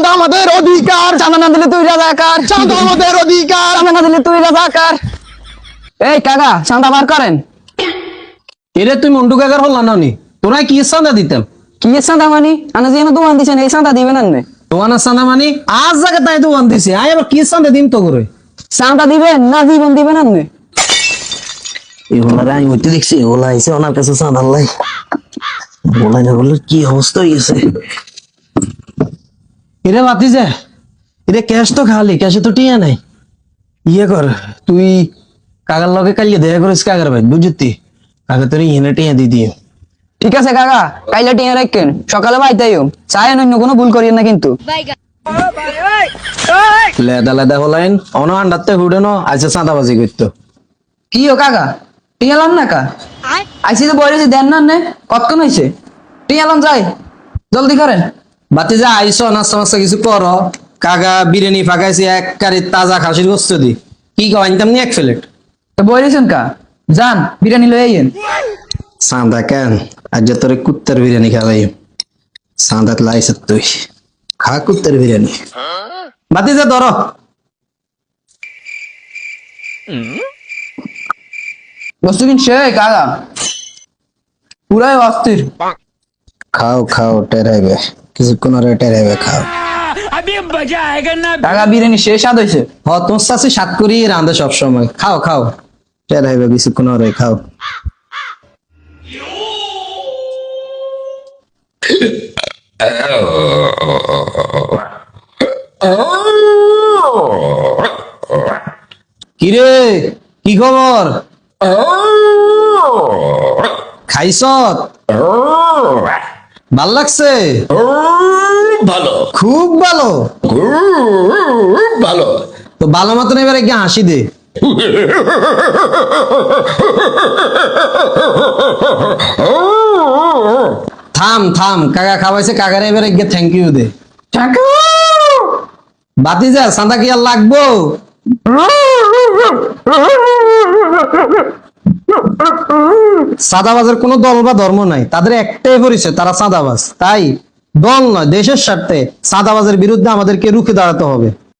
চাঁদা আমাদের অধিকার, চাঁদা না দিলে তুই রাজাকার, চাঁদা আমাদের অধিকার। চাঁদা না দিলে তুই রাজাকার। এই কাকা চাঁদা বার করেন। এরে তুই মন্টু কাকার হল না নি, তোরা কি চাঁদা দিতাম? কি চাঁদা মানি আনা যে দোকান দিছেন এই চাঁদা দিবেন না? তোমার চাঁদা মানে আজ জায়গা তাই তো আনতেছি, আয় আবার কি চাঁদা দিম তো করে? চাঁদা দিবেন না জীবন দিবেন না? এগুলা আমি হইতে দেখছি, ওলা আইসে ওনার কাছে চাঁদা লাই, ওলা না বললে কি অবস্থা হয়ে গেছে। এরে বাতি যা, এরে ক্যাশ তো খালি, ক্যাশে তো টিয়া নাই। ইয়ে কর, তুই কাকার লগে কালিয়ে দেখা করিস কাকার ভাই, বুঝতি? কাকা তোর ইহেনে টিয়া দি দিয়ে। ঠিক আছে কাকা, কাইলে টিয়া রাখেন, সকালে বাইতাইও চাই অন্য কোনো ভুল করিয়েন না কিন্তু। লেদা লেদা হলাইন অন আন্ডাতে হুডেনো আইসে চাঁদাবাজি করতো। কি ও কাকা টিয়া লাম না কা আইসি তো বলেছি দেন না নে কতক্ষণ হয়েছে? টিয়া লাম যাই জলদি করেন। বাতি যা আইসো নাস্তা মাস্তা কিছু করো। কাকা বিরিয়ানি ফাঁকাইছি এক কারি তাজা খাসির গোস্ত দি, কি আনতাম নি এক প্লেট। তো বলেছেন কা যান বিরিয়ানি লয়ে আইয়েন। চাঁদা কেন, আজ যে তোর কুত্তার বিরিয়ানি খাওয়াই। চাঁদাত লাইছে তুই, খা কুত্তার বিরিয়ানি। বাতি যা ধরো। বস্তু কিন সে কাকা পুরাই অস্থির। খাও খাও টেরাইবে, কিছুক্ষণ আরে টেরাইবে, খাও। কাকা বিরিয়ানি শেষ স্বাদ হয়েছে। হ তোর সাথে সাত করি রান্ধে সবসময়, খাও খাও টেরাইবে, কিছুক্ষণ আরে খাও। কিরে কি খবর? খাইছ? ভাল লাগছে? ভালো, খুব ভালো। ভালো। তো ভালো মতন এবার একটু হাসি দে। থাম থাম, কাকা খাওয়াইছে, কাকারে এবার একটু থ্যাংক ইউ দে। বাতি যা, চাঁদা কি আর লাগবো? চাঁদাবাজের কোনো দল বা ধর্ম নাই, তাদের একটাই পরিচয়, তারা চাঁদাবাজ। তাই দল নয়, দেশের স্বার্থে চাঁদাবাজের বিরুদ্ধে আমাদেরকে রুখে দাঁড়াতে হবে।